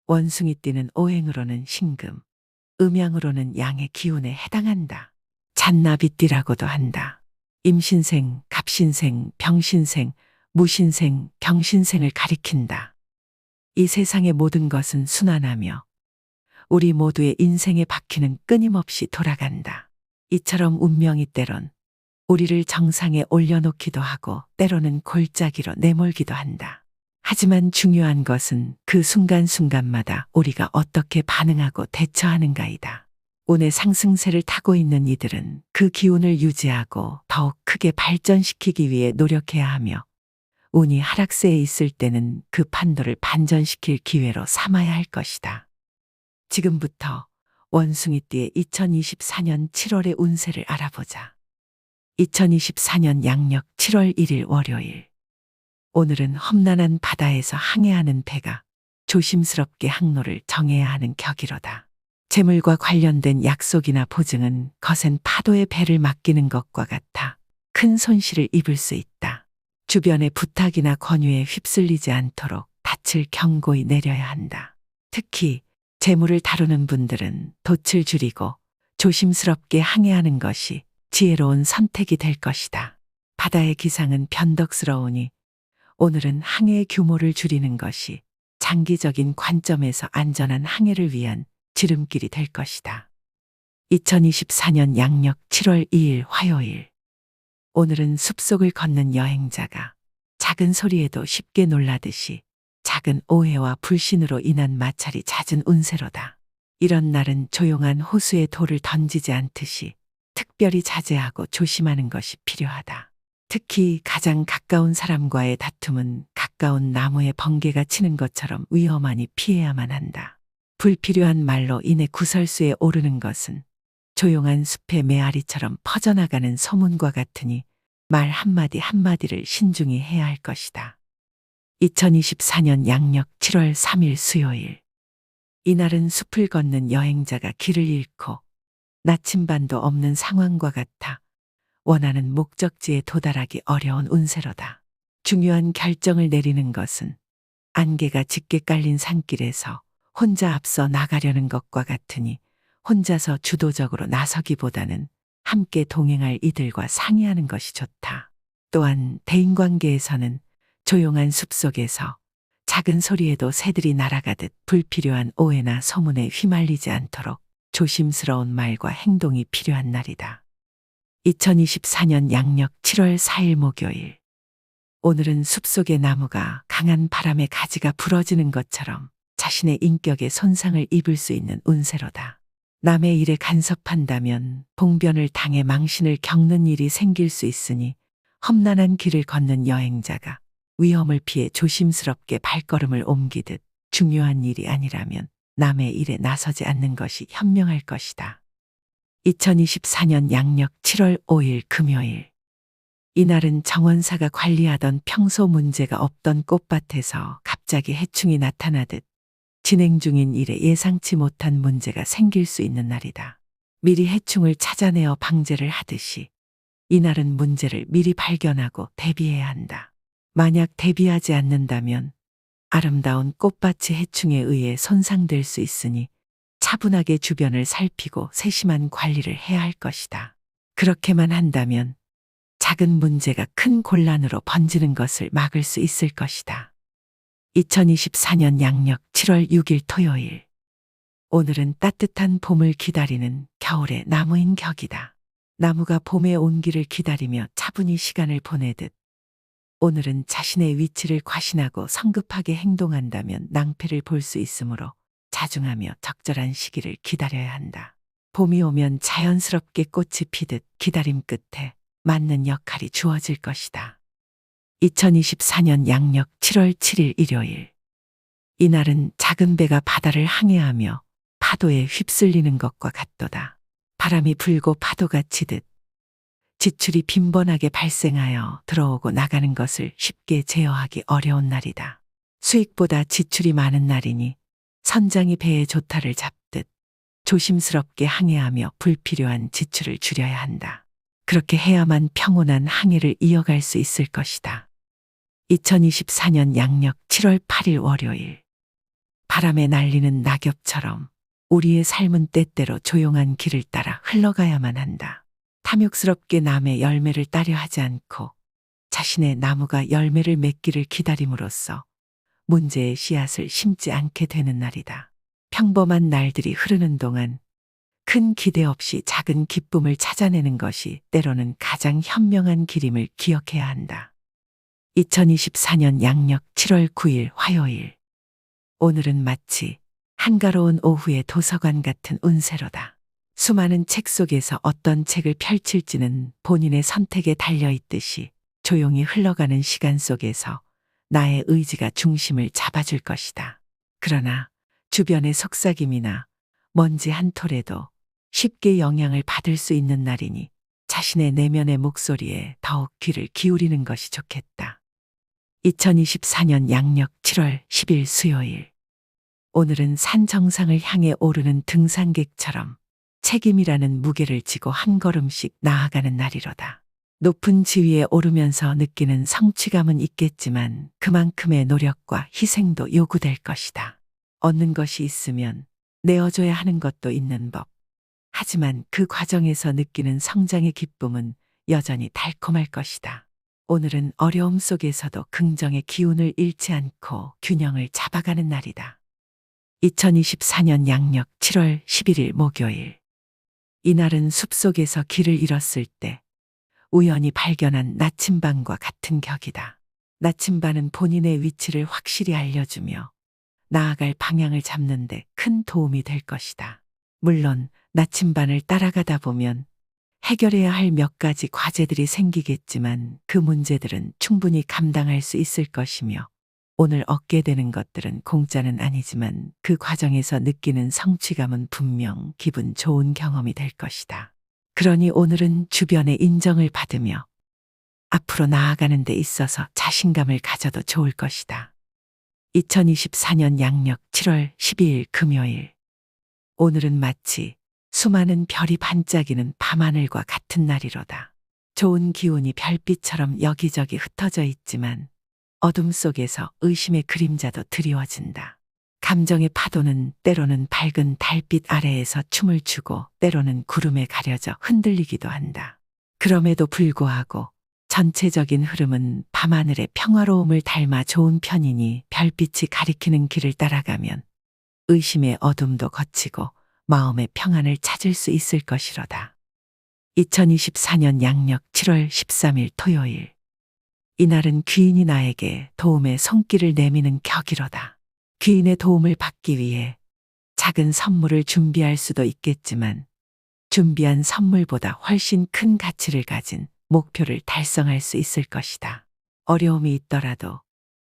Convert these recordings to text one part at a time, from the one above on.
원숭이띠는 오행으로는 신금, 음양으로는 양의 기운에 해당한다. 잔나비띠라고도 한다. 임신생, 갑신생, 병신생, 무신생, 경신생을 가리킨다. 이 세상의 모든 것은 순환하며 우리 모두의 인생의 바퀴는 끊임없이 돌아간다. 이처럼 운명이 때론 우리를 정상에 올려놓기도 하고 때로는 골짜기로 내몰기도 한다. 하지만 중요한 것은 그 순간순간마다 우리가 어떻게 반응하고 대처하는가이다. 운의 상승세를 타고 있는 이들은 그 기운을 유지하고 더욱 크게 발전시키기 위해 노력해야 하며 운이 하락세에 있을 때는 그 판도를 반전시킬 기회로 삼아야 할 것이다. 지금부터 원숭이띠의 2024년 7월의 운세를 알아보자. 2024년 양력 7월 1일 월요일. 오늘은 험난한 바다에서 항해하는 배가 조심스럽게 항로를 정해야 하는 격이로다. 재물과 관련된 약속이나 보증은 거센 파도의 배를 맡기는 것과 같아 큰 손실을 입을 수 있다. 주변의 부탁이나 권유에 휩쓸리지 않도록 닻을 경고히 내려야 한다. 특히 재물을 다루는 분들은 돛을 줄이고 조심스럽게 항해하는 것이 지혜로운 선택이 될 것이다. 바다의 기상은 변덕스러우니 오늘은 항해의 규모를 줄이는 것이 장기적인 관점에서 안전한 항해를 위한 지름길이 될 것이다. 2024년 양력 7월 2일 화요일. 오늘은 숲속을 걷는 여행자가 작은 소리에도 쉽게 놀라듯이 작은 오해와 불신으로 인한 마찰이 잦은 운세로다. 이런 날은 조용한 호수에 돌을 던지지 않듯이 특별히 자제하고 조심하는 것이 필요하다. 특히 가장 가까운 사람과의 다툼은 가까운 나무에 번개가 치는 것처럼 위험하니 피해야만 한다. 불필요한 말로 인해 구설수에 오르는 것은 조용한 숲의 메아리처럼 퍼져나가는 소문과 같으니 말 한마디 한마디를 신중히 해야 할 것이다. 2024년 양력 7월 3일 수요일. 이날은 숲을 걷는 여행자가 길을 잃고 나침반도 없는 상황과 같아 원하는 목적지에 도달하기 어려운 운세로다. 중요한 결정을 내리는 것은 안개가 짙게 깔린 산길에서 혼자 앞서 나가려는 것과 같으니 혼자서 주도적으로 나서기보다는 함께 동행할 이들과 상의하는 것이 좋다. 또한 대인관계에서는 조용한 숲속에서 작은 소리에도 새들이 날아가듯 불필요한 오해나 소문에 휘말리지 않도록 조심스러운 말과 행동이 필요한 날이다. 2024년 양력 7월 4일 목요일. 오늘은 숲속의 나무가 강한 바람에 가지가 부러지는 것처럼 자신의 인격에 손상을 입을 수 있는 운세로다. 남의 일에 간섭한다면 봉변을 당해 망신을 겪는 일이 생길 수 있으니 험난한 길을 걷는 여행자가 위험을 피해 조심스럽게 발걸음을 옮기듯 중요한 일이 아니라면 남의 일에 나서지 않는 것이 현명할 것이다. 2024년 양력 7월 5일 금요일. 이날은 정원사가 관리하던 평소 문제가 없던 꽃밭에서 갑자기 해충이 나타나듯 진행 중인 일에 예상치 못한 문제가 생길 수 있는 날이다. 미리 해충을 찾아내어 방제를 하듯이 이날은 문제를 미리 발견하고 대비해야 한다. 만약 대비하지 않는다면 아름다운 꽃밭이 해충에 의해 손상될 수 있으니 차분하게 주변을 살피고 세심한 관리를 해야 할 것이다. 그렇게만 한다면 작은 문제가 큰 곤란으로 번지는 것을 막을 수 있을 것이다. 2024년 양력 7월 6일 토요일. 오늘은 따뜻한 봄을 기다리는 겨울의 나무인 격이다. 나무가 봄의 온기를 기다리며 차분히 시간을 보내듯 오늘은 자신의 위치를 과신하고 성급하게 행동한다면 낭패를 볼 수 있으므로 자중하며 적절한 시기를 기다려야 한다. 봄이 오면 자연스럽게 꽃이 피듯 기다림 끝에 맞는 역할이 주어질 것이다. 2024년 양력 7월 7일 일요일. 이날은 작은 배가 바다를 항해하며 파도에 휩쓸리는 것과 같도다. 바람이 불고 파도가 치듯 지출이 빈번하게 발생하여 들어오고 나가는 것을 쉽게 제어하기 어려운 날이다. 수익보다 지출이 많은 날이니 선장이 배의 조타를 잡듯 조심스럽게 항해하며 불필요한 지출을 줄여야 한다. 그렇게 해야만 평온한 항해를 이어갈 수 있을 것이다. 2024년 양력 7월 8일 월요일. 바람에 날리는 낙엽처럼 우리의 삶은 때때로 조용한 길을 따라 흘러가야만 한다. 탐욕스럽게 남의 열매를 따려 하지 않고 자신의 나무가 열매를 맺기를 기다림으로써 문제의 씨앗을 심지 않게 되는 날이다. 평범한 날들이 흐르는 동안 큰 기대 없이 작은 기쁨을 찾아내는 것이 때로는 가장 현명한 길임을 기억해야 한다. 2024년 양력 7월 9일 화요일. 오늘은 마치 한가로운 오후의 도서관 같은 운세로다. 수많은 책 속에서 어떤 책을 펼칠지는 본인의 선택에 달려 있듯이 조용히 흘러가는 시간 속에서 나의 의지가 중심을 잡아줄 것이다. 그러나 주변의 속삭임이나 먼지 한 톨에도 쉽게 영향을 받을 수 있는 날이니 자신의 내면의 목소리에 더욱 귀를 기울이는 것이 좋겠다. 2024년 양력 7월 10일 수요일. 오늘은 산 정상을 향해 오르는 등산객처럼 책임이라는 무게를 지고 한 걸음씩 나아가는 날이로다. 높은 지위에 오르면서 느끼는 성취감은 있겠지만 그만큼의 노력과 희생도 요구될 것이다. 얻는 것이 있으면 내어줘야 하는 것도 있는 법. 하지만 그 과정에서 느끼는 성장의 기쁨은 여전히 달콤할 것이다. 오늘은 어려움 속에서도 긍정의 기운을 잃지 않고 균형을 잡아가는 날이다. 2024년 양력 7월 11일 목요일. 이날은 숲속에서 길을 잃었을 때 우연히 발견한 나침반과 같은 격이다. 나침반은 본인의 위치를 확실히 알려주며 나아갈 방향을 잡는 데 큰 도움이 될 것이다. 물론 나침반을 따라가다 보면 해결해야 할 몇 가지 과제들이 생기겠지만 그 문제들은 충분히 감당할 수 있을 것이며 오늘 얻게 되는 것들은 공짜는 아니지만 그 과정에서 느끼는 성취감은 분명 기분 좋은 경험이 될 것이다. 그러니 오늘은 주변의 인정을 받으며 앞으로 나아가는 데 있어서 자신감을 가져도 좋을 것이다. 2024년 양력 7월 12일 금요일. 오늘은 마치 수많은 별이 반짝이는 밤하늘과 같은 날이로다. 좋은 기운이 별빛처럼 여기저기 흩어져 있지만 어둠 속에서 의심의 그림자도 드리워진다. 감정의 파도는 때로는 밝은 달빛 아래에서 춤을 추고 때로는 구름에 가려져 흔들리기도 한다. 그럼에도 불구하고 전체적인 흐름은 밤하늘의 평화로움을 닮아 좋은 편이니 별빛이 가리키는 길을 따라가면 의심의 어둠도 거치고 마음의 평안을 찾을 수 있을 것이로다. 2024년 양력 7월 13일 토요일. 이날은 귀인이 나에게 도움의 손길을 내미는 격이로다. 귀인의 도움을 받기 위해 작은 선물을 준비할 수도 있겠지만 준비한 선물보다 훨씬 큰 가치를 가진 목표를 달성할 수 있을 것이다. 어려움이 있더라도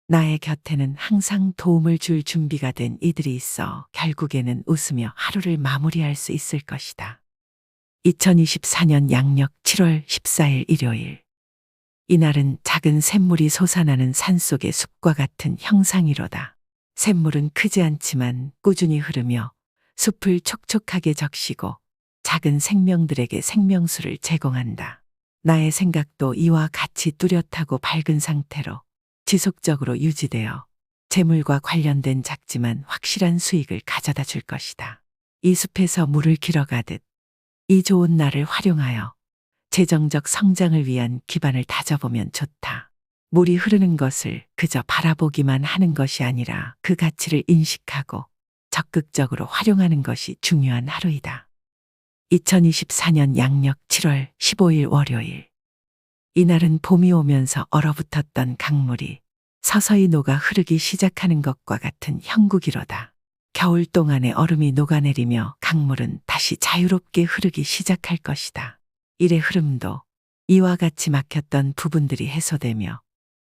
나의 곁에는 항상 도움을 줄 준비가 된 이들이 있어 결국에는 웃으며 하루를 마무리할 수 있을 것이다. 2024년 양력 7월 14일 일요일. 이날은 작은 샘물이 솟아나는 산속의 숲과 같은 형상이로다. 샘물은 크지 않지만 꾸준히 흐르며 숲을 촉촉하게 적시고 작은 생명들에게 생명수를 제공한다. 나의 생각도 이와 같이 뚜렷하고 밝은 상태로 지속적으로 유지되어 재물과 관련된 작지만 확실한 수익을 가져다 줄 것이다. 이 숲에서 물을 길어가듯 이 좋은 날을 활용하여 재정적 성장을 위한 기반을 다져보면 좋다. 물이 흐르는 것을 그저 바라보기만 하는 것이 아니라 그 가치를 인식하고 적극적으로 활용하는 것이 중요한 하루이다. 2024년 양력 7월 15일 월요일. 이날은 봄이 오면서 얼어붙었던 강물이 서서히 녹아 흐르기 시작하는 것과 같은 형국이로다. 겨울 동안의 얼음이 녹아내리며 강물은 다시 자유롭게 흐르기 시작할 것이다. 일의 흐름도 이와 같이 막혔던 부분들이 해소되며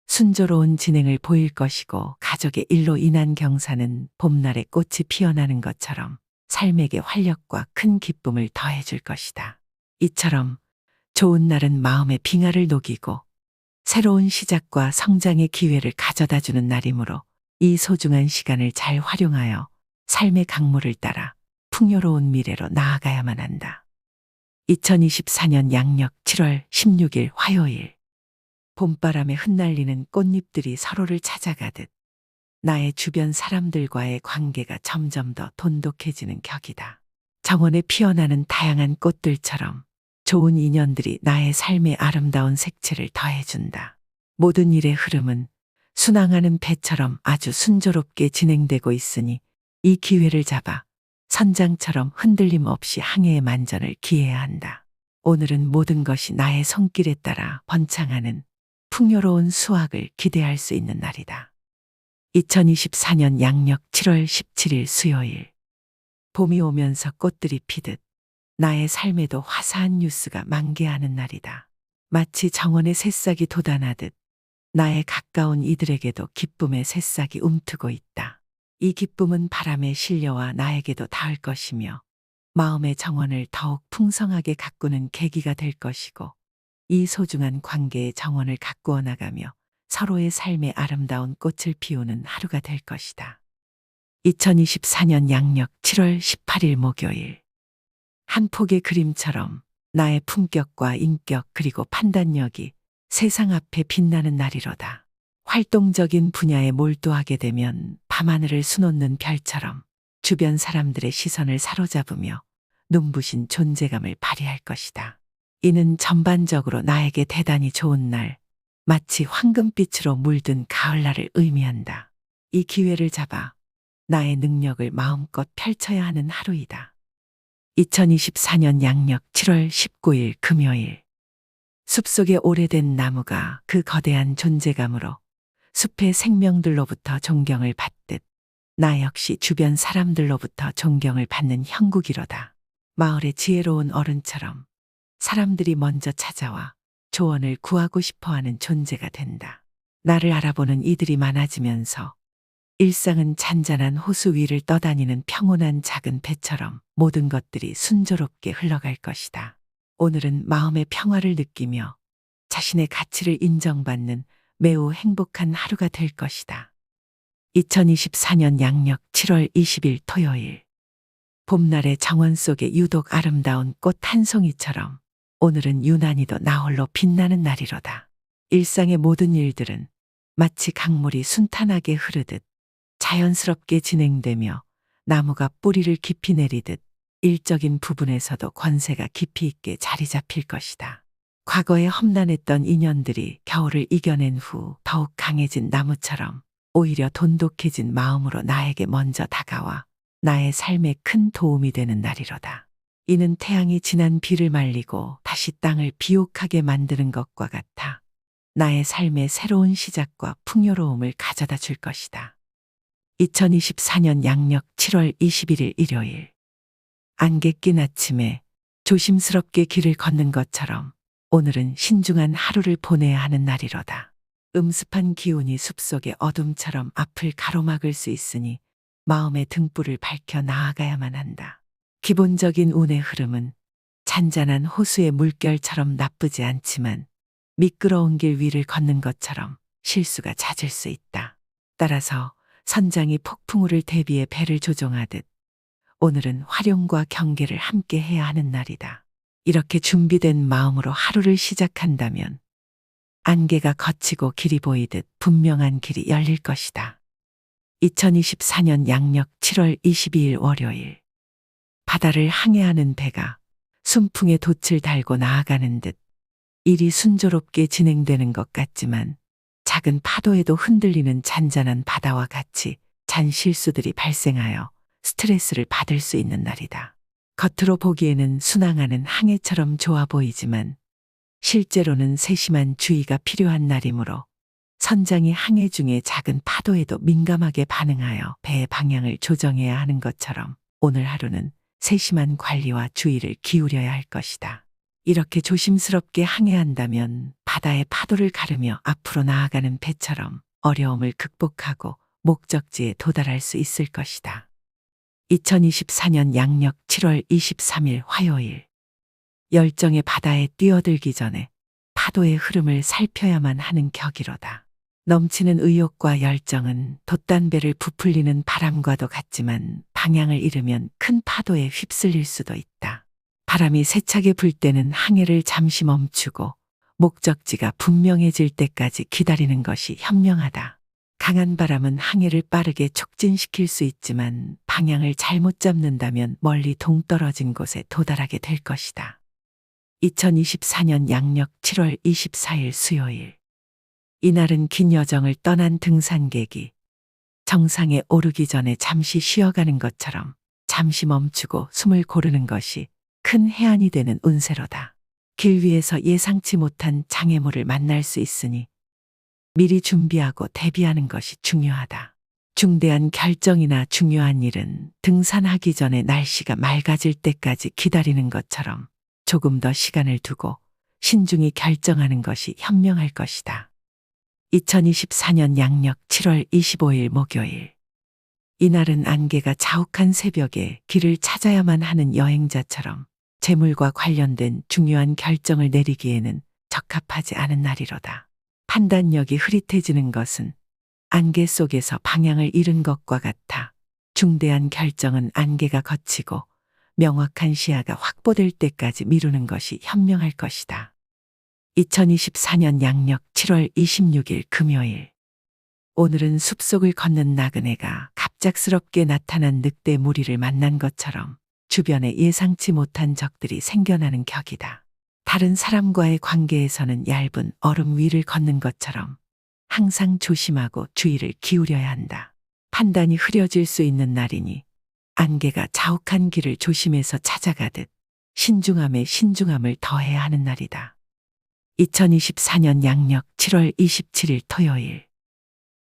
순조로운 진행을 보일 것이고 가족의 일로 인한 경사는 봄날에 꽃이 피어나는 것처럼 삶에게 활력과 큰 기쁨을 더해줄 것이다. 이처럼 좋은 날은 마음의 빙하를 녹이고 새로운 시작과 성장의 기회를 가져다주는 날이므로 이 소중한 시간을 잘 활용하여 삶의 강물을 따라 풍요로운 미래로 나아가야만 한다. 2024년 양력 7월 16일 화요일. 봄바람에 흩날리는 꽃잎들이 서로를 찾아가듯 나의 주변 사람들과의 관계가 점점 더 돈독해지는 격이다. 정원에 피어나는 다양한 꽃들처럼 좋은 인연들이 나의 삶의 아름다운 색채를 더해준다. 모든 일의 흐름은 순항하는 배처럼 아주 순조롭게 진행되고 있으니 이 기회를 잡아 선장처럼 흔들림 없이 항해의 만전을 기해야 한다. 오늘은 모든 것이 나의 손길에 따라 번창하는 풍요로운 수확을 기대할 수 있는 날이다. 2024년 양력 7월 17일 수요일. 봄이 오면서 꽃들이 피듯 나의 삶에도 화사한 뉴스가 만개하는 날이다. 마치 정원의 새싹이 돋아나듯 나의 가까운 이들에게도 기쁨의 새싹이 움트고 있다. 이 기쁨은 바람에 실려와 나에게도 닿을 것이며 마음의 정원을 더욱 풍성하게 가꾸는 계기가 될 것이고 이 소중한 관계의 정원을 가꾸어 나가며 서로의 삶의 아름다운 꽃을 피우는 하루가 될 것이다. 2024년 양력 7월 18일 목요일. 한 폭의 그림처럼 나의 품격과 인격 그리고 판단력이 세상 앞에 빛나는 날이로다. 활동적인 분야에 몰두하게 되면 밤하늘을 수놓는 별처럼 주변 사람들의 시선을 사로잡으며 눈부신 존재감을 발휘할 것이다. 이는 전반적으로 나에게 대단히 좋은 날, 마치 황금빛으로 물든 가을날을 의미한다. 이 기회를 잡아 나의 능력을 마음껏 펼쳐야 하는 하루이다. 2024년 양력 7월 19일 금요일. 숲속의 오래된 나무가 그 거대한 존재감으로 숲의 생명들로부터 존경을 받듯 나 역시 주변 사람들로부터 존경을 받는 형국이로다. 마을의 지혜로운 어른처럼 사람들이 먼저 찾아와 조언을 구하고 싶어하는 존재가 된다. 나를 알아보는 이들이 많아지면서 일상은 잔잔한 호수 위를 떠다니는 평온한 작은 배처럼 모든 것들이 순조롭게 흘러갈 것이다. 오늘은 마음의 평화를 느끼며 자신의 가치를 인정받는 매우 행복한 하루가 될 것이다. 2024년 양력 7월 20일 토요일. 봄날의 정원 속에 유독 아름다운 꽃 한 송이처럼 오늘은 유난히도 나홀로 빛나는 날이로다. 일상의 모든 일들은 마치 강물이 순탄하게 흐르듯 자연스럽게 진행되며 나무가 뿌리를 깊이 내리듯 일적인 부분에서도 권세가 깊이 있게 자리 잡힐 것이다. 과거에 험난했던 인연들이 겨울을 이겨낸 후 더욱 강해진 나무처럼 오히려 돈독해진 마음으로 나에게 먼저 다가와 나의 삶에 큰 도움이 되는 날이로다. 이는 태양이 지난 비를 말리고 다시 땅을 비옥하게 만드는 것과 같아 나의 삶의 새로운 시작과 풍요로움을 가져다 줄 것이다. 2024년 양력 7월 21일 일요일. 안개 낀 아침에 조심스럽게 길을 걷는 것처럼 오늘은 신중한 하루를 보내야 하는 날이로다. 음습한 기운이 숲속의 어둠처럼 앞을 가로막을 수 있으니 마음의 등불을 밝혀 나아가야만 한다. 기본적인 운의 흐름은 잔잔한 호수의 물결처럼 나쁘지 않지만 미끄러운 길 위를 걷는 것처럼 실수가 잦을 수 있다. 따라서 선장이 폭풍우를 대비해 배를 조종하듯 오늘은 활용과 경계를 함께 해야 하는 날이다. 이렇게 준비된 마음으로 하루를 시작한다면 안개가 걷히고 길이 보이듯 분명한 길이 열릴 것이다. 2024년 양력 7월 22일 월요일. 바다를 항해하는 배가 순풍에 돛을 달고 나아가는 듯 일이 순조롭게 진행되는 것 같지만 작은 파도에도 흔들리는 잔잔한 바다와 같이 잔 실수들이 발생하여 스트레스를 받을 수 있는 날이다. 겉으로 보기에는 순항하는 항해처럼 좋아 보이지만 실제로는 세심한 주의가 필요한 날이므로 선장이 항해 중에 작은 파도에도 민감하게 반응하여 배의 방향을 조정해야 하는 것처럼 오늘 하루는 세심한 관리와 주의를 기울여야 할 것이다. 이렇게 조심스럽게 항해한다면 바다의 파도를 가르며 앞으로 나아가는 배처럼 어려움을 극복하고 목적지에 도달할 수 있을 것이다. 2024년 양력 7월 23일 화요일. 열정의 바다에 뛰어들기 전에 파도의 흐름을 살펴야만 하는 격이로다. 넘치는 의욕과 열정은 돛단배를 부풀리는 바람과도 같지만 방향을 잃으면 큰 파도에 휩쓸릴 수도 있다. 바람이 세차게 불 때는 항해를 잠시 멈추고 목적지가 분명해질 때까지 기다리는 것이 현명하다. 강한 바람은 항해를 빠르게 촉진시킬 수 있지만 방향을 잘못 잡는다면 멀리 동떨어진 곳에 도달하게 될 것이다. 2024년 양력 7월 24일 수요일. 이날은 긴 여정을 떠난 등산객이 정상에 오르기 전에 잠시 쉬어가는 것처럼 잠시 멈추고 숨을 고르는 것이 큰 해안이 되는 운세로다. 길 위에서 예상치 못한 장애물을 만날 수 있으니 미리 준비하고 대비하는 것이 중요하다. 중대한 결정이나 중요한 일은 등산하기 전에 날씨가 맑아질 때까지 기다리는 것처럼 조금 더 시간을 두고 신중히 결정하는 것이 현명할 것이다. 2024년 양력 7월 25일 목요일. 이날은 안개가 자욱한 새벽에 길을 찾아야만 하는 여행자처럼 재물과 관련된 중요한 결정을 내리기에는 적합하지 않은 날이로다. 판단력이 흐릿해지는 것은 안개 속에서 방향을 잃은 것과 같아 중대한 결정은 안개가 걷히고 명확한 시야가 확보될 때까지 미루는 것이 현명할 것이다. 2024년 양력 7월 26일 금요일. 오늘은 숲속을 걷는 나그네가 갑작스럽게 나타난 늑대 무리를 만난 것처럼 주변에 예상치 못한 적들이 생겨나는 격이다. 다른 사람과의 관계에서는 얇은 얼음 위를 걷는 것처럼 항상 조심하고 주의를 기울여야 한다. 판단이 흐려질 수 있는 날이니 안개가 자욱한 길을 조심해서 찾아가듯 신중함에 신중함을 더해야 하는 날이다. 2024년 양력 7월 27일 토요일.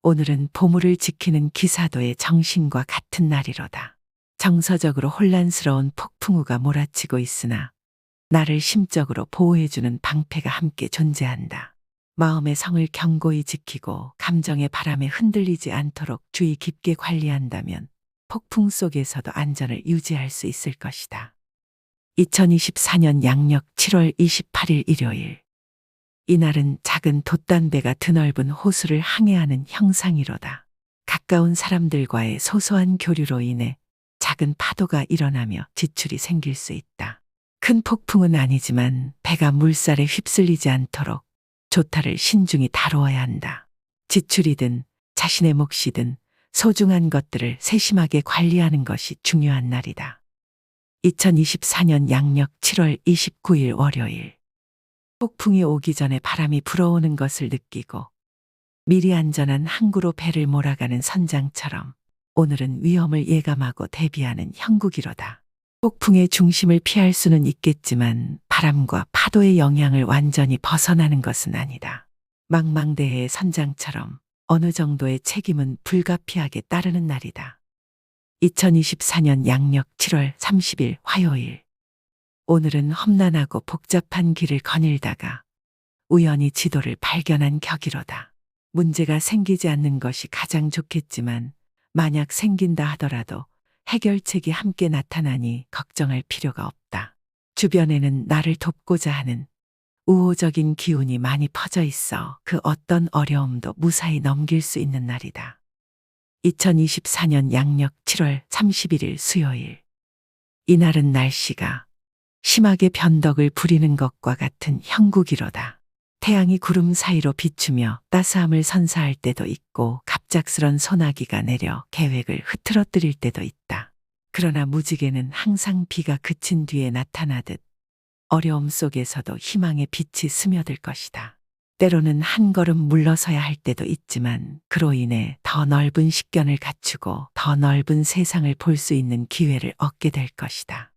오늘은 보물을 지키는 기사도의 정신과 같은 날이로다. 정서적으로 혼란스러운 폭풍우가 몰아치고 있으나 나를 심적으로 보호해주는 방패가 함께 존재한다. 마음의 성을 견고히 지키고 감정의 바람에 흔들리지 않도록 주의 깊게 관리한다면 폭풍 속에서도 안전을 유지할 수 있을 것이다. 2024년 양력 7월 28일 일요일. 이날은 작은 돛단배가 드넓은 호수를 항해하는 형상이로다. 가까운 사람들과의 소소한 교류로 인해 작은 파도가 일어나며 지출이 생길 수 있다. 큰 폭풍은 아니지만 배가 물살에 휩쓸리지 않도록 조타를 신중히 다루어야 한다. 지출이든 자신의 몫이든 소중한 것들을 세심하게 관리하는 것이 중요한 날이다. 2024년 양력 7월 29일 월요일. 폭풍이 오기 전에 바람이 불어오는 것을 느끼고 미리 안전한 항구로 배를 몰아가는 선장처럼 오늘은 위험을 예감하고 대비하는 형국이로다. 폭풍의 중심을 피할 수는 있겠지만 바람과 파도의 영향을 완전히 벗어나는 것은 아니다. 망망대해의 선장처럼 어느 정도의 책임은 불가피하게 따르는 날이다. 2024년 양력 7월 30일 화요일. 오늘은 험난하고 복잡한 길을 거닐다가 우연히 지도를 발견한 격이로다. 문제가 생기지 않는 것이 가장 좋겠지만 만약 생긴다 하더라도 해결책이 함께 나타나니 걱정할 필요가 없다. 주변에는 나를 돕고자 하는 우호적인 기운이 많이 퍼져 있어 그 어떤 어려움도 무사히 넘길 수 있는 날이다. 2024년 양력 7월 31일 수요일. 이날은 날씨가 심하게 변덕을 부리는 것과 같은 형국이로다. 태양이 구름 사이로 비추며 따스함을 선사할 때도 있고 갑작스런 소나기가 내려 계획을 흐트러뜨릴 때도 있다. 그러나 무지개는 항상 비가 그친 뒤에 나타나듯 어려움 속에서도 희망의 빛이 스며들 것이다. 때로는 한 걸음 물러서야 할 때도 있지만 그로 인해 더 넓은 식견을 갖추고 더 넓은 세상을 볼 수 있는 기회를 얻게 될 것이다.